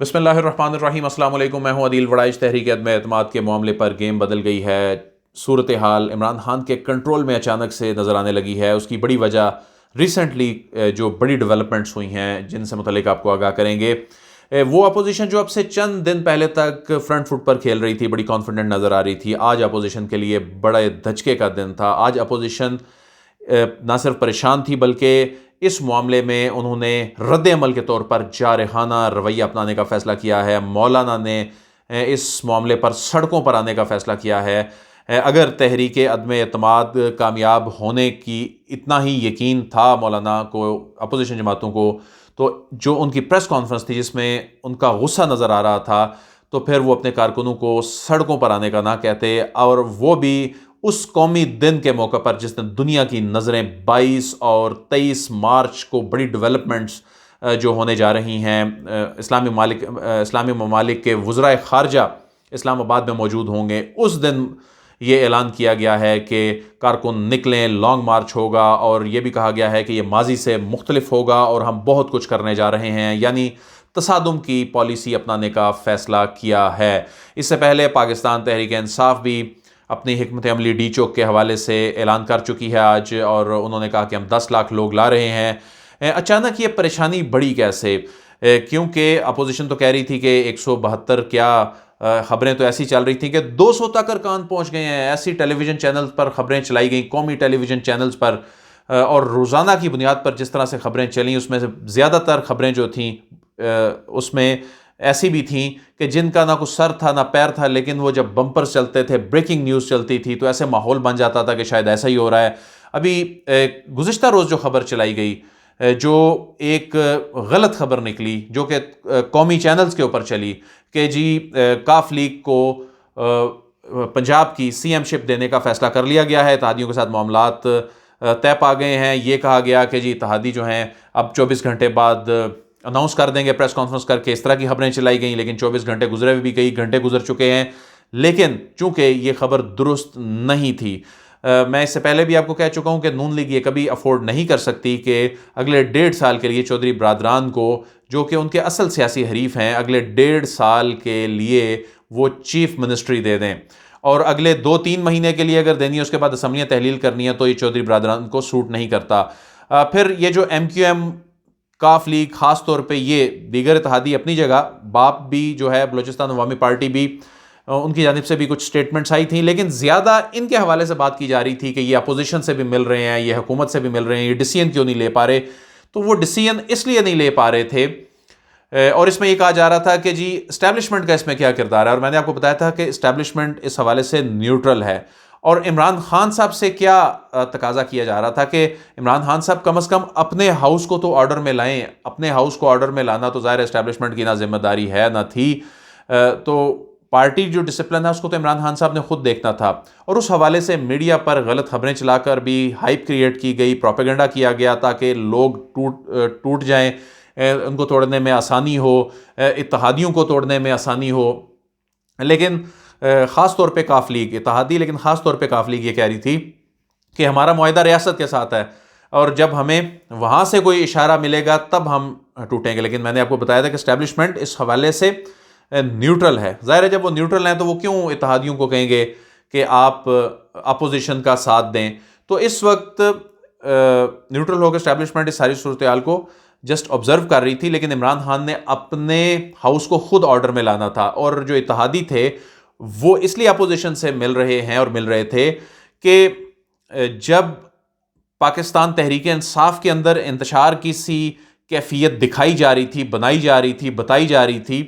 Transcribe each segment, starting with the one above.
بسم اللہ الرحمن الرحیم۔ السلام علیکم، میں ہوں عدیل وڑائش۔ تحریک عدم اعتماد کے معاملے پر گیم بدل گئی ہے۔ صورتحال عمران خان کے کنٹرول میں اچانک سے نظر آنے لگی ہے۔ اس کی بڑی وجہ ریسنٹلی جو بڑی ڈیولپمنٹس ہوئی ہیں جن سے متعلق آپ کو آگاہ کریں گے۔ وہ اپوزیشن جو اب سے چند دن پہلے تک فرنٹ فٹ پر کھیل رہی تھی، بڑی کانفیڈنٹ نظر آ رہی تھی، آج اپوزیشن کے لیے بڑے دھچکے کا دن تھا۔ آج اپوزیشن نہ صرف پریشان تھی بلکہ اس معاملے میں انہوں نے رد عمل کے طور پر جارحانہ رویہ اپنانے کا فیصلہ کیا ہے۔ مولانا نے اس معاملے پر سڑکوں پر آنے کا فیصلہ کیا ہے۔ اگر تحریک عدم اعتماد کامیاب ہونے کی اتنا ہی یقین تھا مولانا کو، اپوزیشن جماعتوں کو، تو جو ان کی پریس کانفرنس تھی جس میں ان کا غصہ نظر آ رہا تھا، تو پھر وہ اپنے کارکنوں کو سڑکوں پر آنے کا نہ کہتے، اور وہ بھی اس قومی دن کے موقع پر جس دن دنیا کی نظریں 22 اور 23 مارچ کو بڑی ڈیولپمنٹس جو ہونے جا رہی ہیں، اسلامی ممالک کے وزرائے خارجہ اسلام آباد میں موجود ہوں گے، اس دن یہ اعلان کیا گیا ہے کہ کارکن نکلیں، لانگ مارچ ہوگا، اور یہ بھی کہا گیا ہے کہ یہ ماضی سے مختلف ہوگا اور ہم بہت کچھ کرنے جا رہے ہیں، یعنی تصادم کی پالیسی اپنانے کا فیصلہ کیا ہے۔ اس سے پہلے پاکستان تحریک انصاف بھی اپنی حکمت عملی ڈی چوک کے حوالے سے اعلان کر چکی ہے آج، اور انہوں نے کہا کہ ہم 10 لاکھ لوگ لا رہے ہیں۔ اچانک یہ پریشانی بڑھی کیسے؟ کیونکہ اپوزیشن تو کہہ رہی تھی کہ 172 کیا، خبریں تو ایسی چل رہی تھیں کہ 200 تک ارکان پہنچ گئے ہیں۔ ایسی ٹیلی ویژن چینلز پر خبریں چلائی گئیں، قومی ٹیلی ویژن چینلز پر، اور روزانہ کی بنیاد پر جس طرح سے خبریں چلیں، اس میں سے زیادہ تر خبریں جو تھیں اس میں ایسی بھی تھیں کہ جن کا نہ کوئی سر تھا نہ پیر تھا، لیکن وہ جب بمپرز چلتے تھے، بریکنگ نیوز چلتی تھی، تو ایسے ماحول بن جاتا تھا کہ شاید ایسا ہی ہو رہا ہے۔ ابھی گزشتہ روز جو خبر چلائی گئی، جو ایک غلط خبر نکلی جو کہ قومی چینلز کے اوپر چلی، کہ جی کاف لیگ کو پنجاب کی سی ایم شپ دینے کا فیصلہ کر لیا گیا ہے، اتحادیوں کے ساتھ معاملات طے پا گئے ہیں۔ یہ کہا گیا کہ جی اتحادی جو ہیں اب 24 گھنٹے بعد اناؤنس کر دیں گے پریس کانفرنس کر کے، اس طرح کی خبریں چلائی گئیں، لیکن 24 گھنٹے گزرے بھی، کئی گھنٹے گزر چکے ہیں، لیکن چونکہ یہ خبر درست نہیں تھی۔ میں اس سے پہلے بھی آپ کو کہہ چکا ہوں کہ نون لیگ یہ کبھی افورڈ نہیں کر سکتی کہ اگلے 1.5 سال کے لیے چودھری برادران کو، جو کہ ان کے اصل سیاسی حریف ہیں، اگلے 1.5 سال کے لیے وہ چیف منسٹری دے دیں، اور اگلے 2-3 مہینے کے لیے اگر دینی ہے، اس کے بعد اسمبلیاں تحلیل کرنی ہے، تو یہ چودھری برادران کو سوٹ نہیں کرتا۔ پھر یہ جو ایم کیو ایم، کاف لیگ، خاص طور پہ یہ دیگر اتحادی اپنی جگہ، باپ بھی جو ہے بلوچستان عوامی پارٹی بھی، ان کی جانب سے بھی کچھ سٹیٹمنٹس آئی تھیں، لیکن زیادہ ان کے حوالے سے بات کی جا رہی تھی کہ یہ اپوزیشن سے بھی مل رہے ہیں، یہ حکومت سے بھی مل رہے ہیں، یہ ڈیسیژن کیوں نہیں لے پا رہے؟ تو وہ ڈیسیژن اس لیے نہیں لے پا رہے تھے، اور اس میں یہ کہا جا رہا تھا کہ جی اسٹیبلشمنٹ کا اس میں کیا کردار ہے، اور میں نے آپ کو بتایا تھا کہ اسٹیبلشمنٹ اس حوالے سے نیوٹرل ہے، اور عمران خان صاحب سے کیا تقاضا کیا جا رہا تھا کہ عمران خان صاحب کم از کم اپنے ہاؤس کو تو آرڈر میں لائیں۔ اپنے ہاؤس کو آرڈر میں لانا تو ظاہر اسٹیبلشمنٹ کی نہ ذمہ داری ہے نہ تھی، تو پارٹی جو ڈسپلن ہے اس کو تو عمران خان صاحب نے خود دیکھنا تھا، اور اس حوالے سے میڈیا پر غلط خبریں چلا کر بھی ہائپ کریٹ کی گئی، پروپیگنڈا کیا گیا تاکہ لوگ ٹوٹ جائیں، ان کو توڑنے میں آسانی ہو، اتحادیوں کو توڑنے میں آسانی ہو۔ لیکن خاص طور پہ کاف لیگ، اتحادی لیکن خاص طور پہ کاف لیگ یہ کہہ رہی تھی کہ ہمارا معاہدہ ریاست کے ساتھ ہے، اور جب ہمیں وہاں سے کوئی اشارہ ملے گا تب ہم ٹوٹیں گے۔ لیکن میں نے آپ کو بتایا تھا کہ اسٹیبلشمنٹ اس حوالے سے نیوٹرل ہے۔ ظاہر ہے جب وہ نیوٹرل ہیں تو وہ کیوں اتحادیوں کو کہیں گے کہ آپ اپوزیشن کا ساتھ دیں؟ تو اس وقت نیوٹرل ہو کے اسٹیبلشمنٹ اس ساری صورتحال کو جسٹ آبزرو کر رہی تھی، لیکن عمران خان نے اپنے ہاؤس کو خود آرڈر میں لانا تھا، اور جو اتحادی تھے وہ اس لیے اپوزیشن سے مل رہے ہیں اور مل رہے تھے کہ جب پاکستان تحریک انصاف کے اندر انتشار کی سی کیفیت دکھائی جا رہی تھی، بنائی جا رہی تھی، بتائی جا رہی تھی،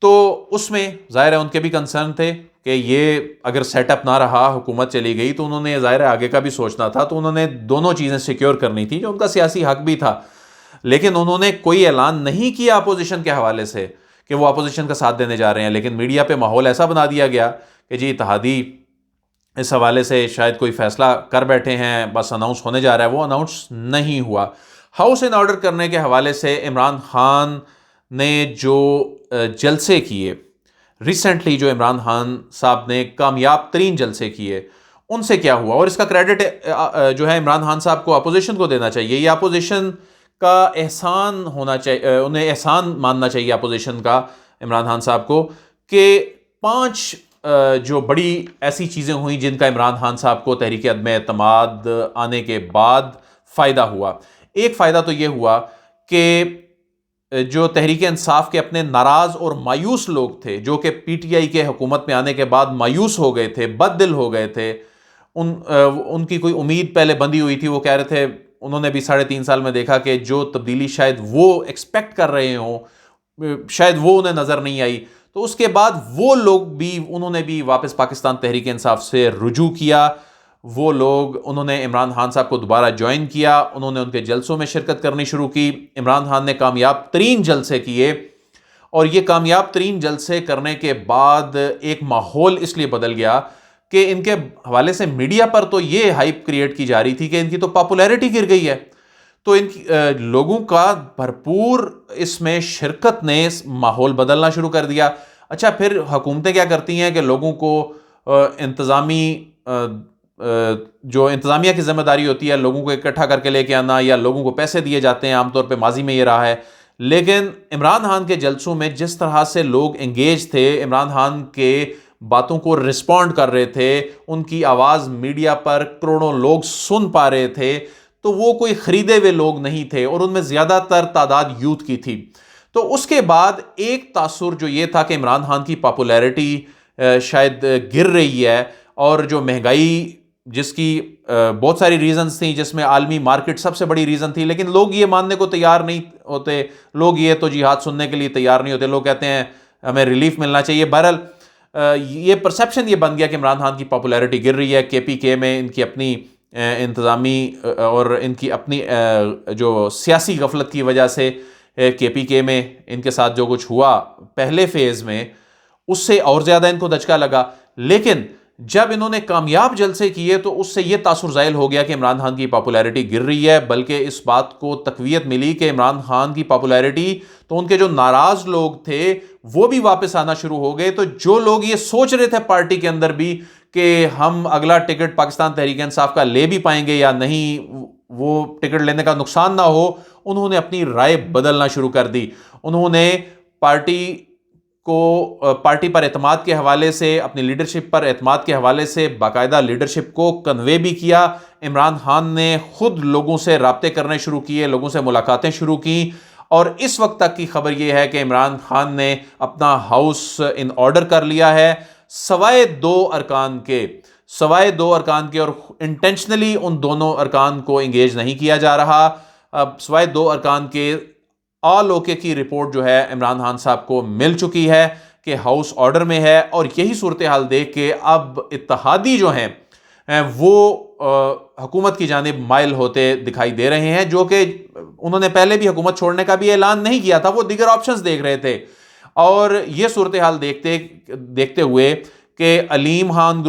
تو اس میں ظاہر ہے ان کے بھی کنسرن تھے کہ یہ اگر سیٹ اپ نہ رہا، حکومت چلی گئی، تو انہوں نے ظاہر ہے آگے کا بھی سوچنا تھا، تو انہوں نے دونوں چیزیں سیکیور کرنی تھی، جو ان کا سیاسی حق بھی تھا، لیکن انہوں نے کوئی اعلان نہیں کیا اپوزیشن کے حوالے سے کہ وہ اپوزیشن کا ساتھ دینے جا رہے ہیں۔ لیکن میڈیا پہ ماحول ایسا بنا دیا گیا کہ جی اتحادی اس حوالے سے شاید کوئی فیصلہ کر بیٹھے ہیں، بس اناؤنس ہونے جا رہا ہے، وہ اناؤنس نہیں ہوا۔ ہاؤس ان آرڈر کرنے کے حوالے سے عمران خان نے جو جلسے کیے ریسنٹلی، جو عمران خان صاحب نے کامیاب ترین جلسے کیے، ان سے کیا ہوا؟ اور اس کا کریڈٹ جو ہے عمران خان صاحب کو اپوزیشن کو دینا چاہیے۔ یہ اپوزیشن کا احسان ہونا چاہیے، انہیں احسان ماننا چاہیے اپوزیشن کا عمران خان صاحب کو، کہ 5 جو بڑی ایسی چیزیں ہوئیں جن کا عمران خان صاحب کو تحریک عدم اعتماد آنے کے بعد فائدہ ہوا۔ ایک فائدہ تو یہ ہوا کہ جو تحریک انصاف کے اپنے ناراض اور مایوس لوگ تھے، جو کہ پی ٹی آئی کے حکومت میں آنے کے بعد مایوس ہو گئے تھے، بد دل ہو گئے تھے، ان کی کوئی امید پہلے بندھی ہوئی تھی، وہ کہہ رہے تھے، انہوں نے بھی 3.5 سال میں دیکھا کہ جو تبدیلی شاید وہ ایکسپیکٹ کر رہے ہوں شاید وہ انہیں نظر نہیں آئی، تو اس کے بعد وہ لوگ بھی، انہوں نے بھی واپس پاکستان تحریک انصاف سے رجوع کیا۔ وہ لوگ، انہوں نے عمران خان صاحب کو دوبارہ جوائن کیا، انہوں نے ان کے جلسوں میں شرکت کرنی شروع کی۔ عمران خان نے کامیاب ترین جلسے کیے، اور یہ کامیاب ترین جلسے کرنے کے بعد ایک ماحول اس لیے بدل گیا کہ ان کے حوالے سے میڈیا پر تو یہ ہائپ کریٹ کی جا رہی تھی کہ ان کی تو پاپولیرٹی گر گئی ہے، تو ان کی لوگوں کا بھرپور اس میں شرکت نے اس ماحول بدلنا شروع کر دیا۔ اچھا، پھر حکومتیں کیا کرتی ہیں کہ لوگوں کو جو انتظامیہ کی ذمہ داری ہوتی ہے، لوگوں کو اکٹھا کر کے لے کے آنا، یا لوگوں کو پیسے دیے جاتے ہیں، عام طور پہ ماضی میں یہ رہا ہے۔ لیکن عمران خان کے جلسوں میں جس طرح سے لوگ انگیج تھے، عمران خان کے باتوں کو رسپونڈ کر رہے تھے، ان کی آواز میڈیا پر کروڑوں لوگ سن پا رہے تھے، تو وہ کوئی خریدے ہوئے لوگ نہیں تھے، اور ان میں زیادہ تر تعداد یوتھ کی تھی۔ تو اس کے بعد ایک تاثر جو یہ تھا کہ عمران خان کی پاپولیرٹی شاید گر رہی ہے، اور جو مہنگائی، جس کی بہت ساری ریزنز تھیں، جس میں عالمی مارکیٹ سب سے بڑی ریزن تھی، لیکن لوگ یہ ماننے کو تیار نہیں ہوتے، لوگ یہ تو جہاد سننے کے لیے تیار نہیں ہوتے، لوگ کہتے ہیں ہمیں ریلیف ملنا چاہیے۔ بہرحال یہ پرسیپشن یہ بن گیا کہ عمران خان کی پاپولیرٹی گر رہی ہے، کے پی کے میں ان کی اپنی انتظامی اور ان کی اپنی جو سیاسی غفلت کی وجہ سے، کے پی کے میں ان کے ساتھ جو کچھ ہوا پہلے فیز میں، اس سے اور زیادہ ان کو دھچکا لگا۔ لیکن جب انہوں نے کامیاب جلسے کیے تو اس سے یہ تاثر ظاہر ہو گیا کہ عمران خان کی پاپولیرٹی گر رہی ہے، بلکہ اس بات کو تقویت ملی کہ عمران خان کی پاپولیرٹی، تو ان کے جو ناراض لوگ تھے وہ بھی واپس آنا شروع ہو گئے۔ تو جو لوگ یہ سوچ رہے تھے پارٹی کے اندر بھی کہ ہم اگلا ٹکٹ پاکستان تحریک انصاف کا لے بھی پائیں گے یا نہیں، وہ ٹکٹ لینے کا نقصان نہ ہو، انہوں نے اپنی رائے بدلنا شروع کر دی۔ انہوں نے پارٹی پر اعتماد کے حوالے سے، اپنی لیڈرشپ پر اعتماد کے حوالے سے باقاعدہ لیڈرشپ کو کنوے بھی کیا۔ عمران خان نے خود لوگوں سے رابطے کرنے شروع کیے، لوگوں سے ملاقاتیں شروع کی، اور اس وقت تک کی خبر یہ ہے کہ عمران خان نے اپنا ہاؤس ان آرڈر کر لیا ہے، سوائے دو ارکان کے، اور انٹینشنلی ان دونوں ارکان کو انگیج نہیں کیا جا رہا۔ اب سوائے 2 ارکان کے آل اوکے کی رپورٹ جو ہے عمران خان صاحب کو مل چکی ہے کہ ہاؤس آرڈر میں ہے، اور یہی صورتحال دیکھ کے اب اتحادی جو ہیں وہ حکومت کی جانب مائل ہوتے دکھائی دے رہے ہیں، جو کہ انہوں نے پہلے بھی حکومت چھوڑنے کا بھی اعلان نہیں کیا تھا، وہ دیگر آپشنز دیکھ رہے تھے۔ اور یہ صورتحال دیکھتے ہوئے کہ علیم خان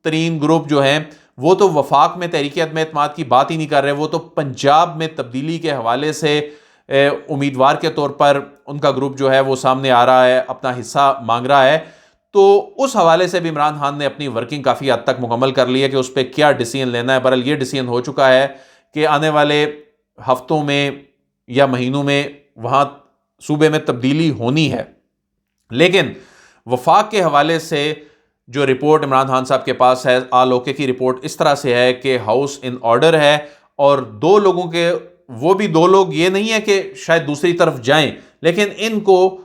ترین گروپ جو ہیں، وہ تو وفاق میں تحریک عدم اعتماد کی بات ہی نہیں کر رہے، وہ تو پنجاب میں تبدیلی کے حوالے سے امیدوار کے طور پر ان کا گروپ جو ہے وہ سامنے آ رہا ہے، اپنا حصہ مانگ رہا ہے۔ تو اس حوالے سے بھی عمران خان نے اپنی ورکنگ کافی حد تک مکمل کر لی ہے کہ اس پہ کیا ڈیسیژن لینا ہے۔ بہرحال یہ ڈیسیژن ہو چکا ہے کہ آنے والے ہفتوں میں یا مہینوں میں وہاں صوبے میں تبدیلی ہونی ہے۔ لیکن وفاق کے حوالے سے جو رپورٹ عمران خان صاحب کے پاس ہے، آل اوکے کی رپورٹ اس طرح سے ہے کہ ہاؤس ان آرڈر ہے، اور 2 لوگوں کے، وہ بھی 2 لوگ یہ نہیں ہے کہ شاید دوسری طرف جائیں، لیکن ان کو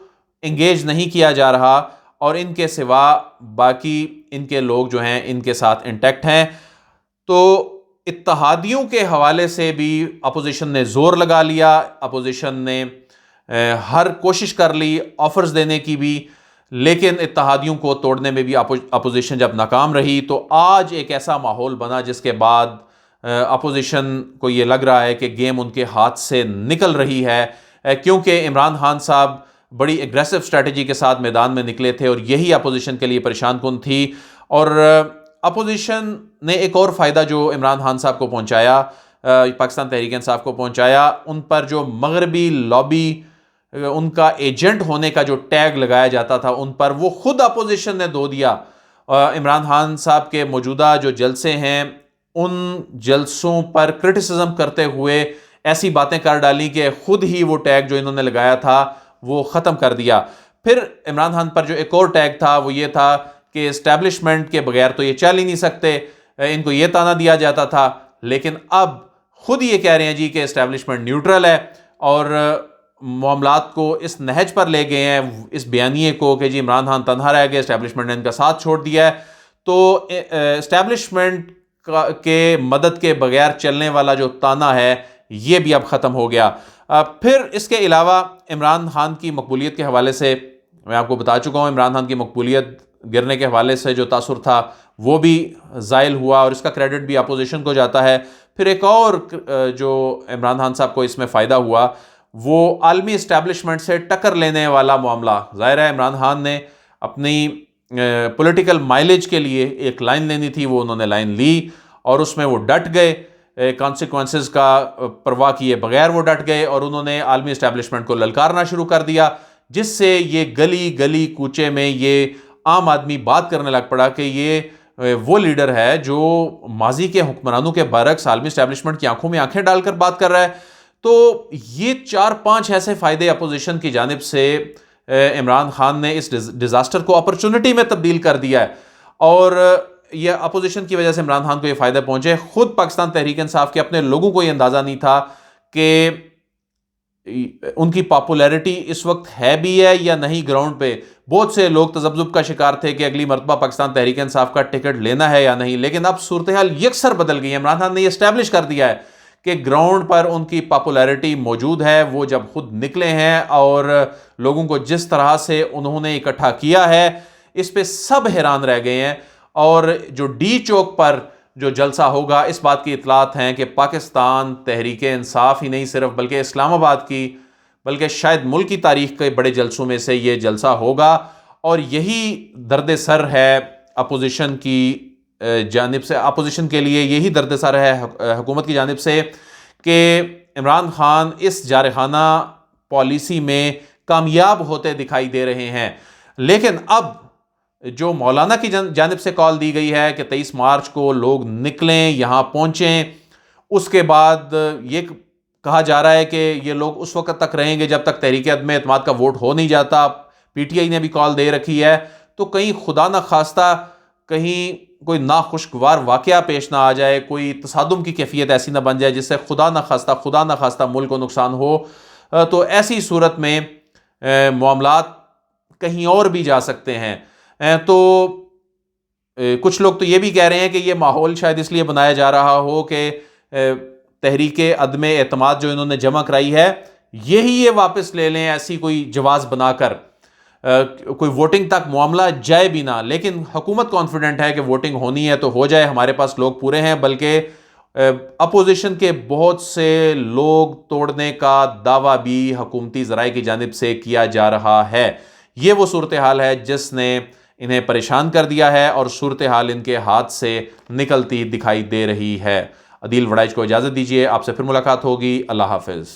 انگیج نہیں کیا جا رہا، اور ان کے سوا باقی ان کے لوگ جو ہیں ان کے ساتھ انٹیکٹ ہیں۔ تو اتحادیوں کے حوالے سے بھی اپوزیشن نے زور لگا لیا، اپوزیشن نے ہر کوشش کر لی آفرز دینے کی بھی، لیکن اتحادیوں کو توڑنے میں بھی اپوزیشن جب ناکام رہی، تو آج ایک ایسا ماحول بنا جس کے بعد اپوزیشن کو یہ لگ رہا ہے کہ گیم ان کے ہاتھ سے نکل رہی ہے، کیونکہ عمران خان صاحب بڑی ایگریسو اسٹریٹجی کے ساتھ میدان میں نکلے تھے، اور یہی اپوزیشن کے لیے پریشان کن تھی۔ اور اپوزیشن نے ایک اور فائدہ جو عمران خان صاحب کو پہنچایا، پاکستان تحریک انصاف کو پہنچایا، ان پر جو مغربی لابی، ان کا ایجنٹ ہونے کا جو ٹیگ لگایا جاتا تھا ان پر، وہ خود اپوزیشن نے دھو دیا۔ عمران خان صاحب کے موجودہ جو جلسے ہیں، ان جلسوں پر کرٹیسزم کرتے ہوئے ایسی باتیں کر ڈالی کہ خود ہی وہ ٹیگ جو انہوں نے لگایا تھا وہ ختم کر دیا۔ پھر عمران خان پر جو ایک اور ٹیگ تھا وہ یہ تھا کہ اسٹیبلشمنٹ کے بغیر تو یہ چل ہی نہیں سکتے، ان کو یہ تانا دیا جاتا تھا، لیکن اب خود یہ کہہ رہے ہیں جی کہ اسٹیبلشمنٹ نیوٹرل ہے، اور معاملات کو اس نہج پر لے گئے ہیں، اس بیانیے کو کہ جی عمران خان تنہا رہ گئے، اسٹیبلشمنٹ نے ان کا ساتھ چھوڑ دیا ہے۔ تو اسٹیبلشمنٹ کے مدد کے بغیر چلنے والا جو تانا ہے یہ بھی اب ختم ہو گیا۔ پھر اس کے علاوہ عمران خان کی مقبولیت کے حوالے سے میں آپ کو بتا چکا ہوں، عمران خان کی مقبولیت گرنے کے حوالے سے جو تاثر تھا وہ بھی زائل ہوا، اور اس کا کریڈٹ بھی اپوزیشن کو جاتا ہے۔ پھر ایک اور جو عمران خان صاحب کو اس میں فائدہ ہوا وہ عالمی اسٹیبلشمنٹ سے ٹکر لینے والا معاملہ۔ ظاہر ہے عمران خان نے اپنی پولیٹیکل مائلیج کے لیے ایک لائن لینی تھی، وہ انہوں نے لائن لی اور اس میں وہ ڈٹ گئے، کانسیکوینسز کا پرواہ کیے بغیر وہ ڈٹ گئے، اور انہوں نے عالمی اسٹیبلشمنٹ کو للکارنا شروع کر دیا، جس سے یہ گلی گلی کوچے میں یہ عام آدمی بات کرنے لگ پڑا کہ یہ وہ لیڈر ہے جو ماضی کے حکمرانوں کے برعکس عالمی اسٹیبلشمنٹ کی آنکھوں میں آنکھیں ڈال کر بات کر رہا ہے۔ تو یہ 4-5 ایسے فائدے اپوزیشن کی جانب سے عمران خان نے اس ڈیزاسٹر کو اپرچونٹی میں تبدیل کر دیا ہے، اور یہ اپوزیشن کی وجہ سے عمران خان کو یہ فائدہ پہنچے۔ خود پاکستان تحریک انصاف کے اپنے لوگوں کو یہ اندازہ نہیں تھا کہ ان کی پاپولیرٹی اس وقت ہے بھی ہے یا نہیں گراؤنڈ پہ۔ بہت سے لوگ تذبذب کا شکار تھے کہ اگلی مرتبہ پاکستان تحریک انصاف کا ٹکٹ لینا ہے یا نہیں، لیکن اب صورتحال یکسر بدل گئی ہے۔ عمران خان نے یہ اسٹیبلش کر دیا ہے کہ گراؤنڈ پر ان کی پاپولیرٹی موجود ہے۔ وہ جب خود نکلے ہیں اور لوگوں کو جس طرح سے انہوں نے اکٹھا کیا ہے اس پہ سب حیران رہ گئے ہیں، اور جو ڈی چوک پر جو جلسہ ہوگا اس بات کی اطلاعات ہیں کہ پاکستان تحریک انصاف ہی نہیں صرف بلکہ اسلام آباد کی بلکہ شاید ملک کی تاریخ کے بڑے جلسوں میں سے یہ جلسہ ہوگا، اور یہی درد سر ہے اپوزیشن کی جانب سے، اپوزیشن کے لیے یہی درد سر ہے حکومت کی جانب سے کہ عمران خان اس جارحانہ پالیسی میں کامیاب ہوتے دکھائی دے رہے ہیں۔ لیکن اب جو مولانا کی جانب سے کال دی گئی ہے کہ 23 مارچ کو لوگ نکلیں، یہاں پہنچیں، اس کے بعد یہ کہا جا رہا ہے کہ یہ لوگ اس وقت تک رہیں گے جب تک تحریک عدم اعتماد کا ووٹ ہو نہیں جاتا۔ پی ٹی آئی نے بھی کال دے رکھی ہے، تو کہیں خدا نہ خواستہ کہیں کوئی ناخوشگوار واقعہ پیش نہ آ جائے، کوئی تصادم کی کیفیت ایسی نہ بن جائے جس سے خدا نہ خواستہ ملک کو نقصان ہو، تو ایسی صورت میں معاملات کہیں اور بھی جا سکتے ہیں۔ تو کچھ لوگ تو یہ بھی کہہ رہے ہیں کہ یہ ماحول شاید اس لیے بنایا جا رہا ہو کہ تحریک عدم اعتماد جو انہوں نے جمع کرائی ہے یہی یہ واپس لے لیں، ایسی کوئی جواز بنا کر کوئی ووٹنگ تک معاملہ جائے بھی نہ۔ لیکن حکومت کانفیڈنٹ ہے کہ ووٹنگ ہونی ہے تو ہو جائے، ہمارے پاس لوگ پورے ہیں، بلکہ اپوزیشن کے بہت سے لوگ توڑنے کا دعویٰ بھی حکومتی ذرائع کی جانب سے کیا جا رہا ہے۔ یہ وہ صورتحال ہے جس نے انہیں پریشان کر دیا ہے، اور صورتحال ان کے ہاتھ سے نکلتی دکھائی دے رہی ہے۔ عدیل وڑائچ کو اجازت دیجیے، آپ سے پھر ملاقات ہوگی۔ اللہ حافظ۔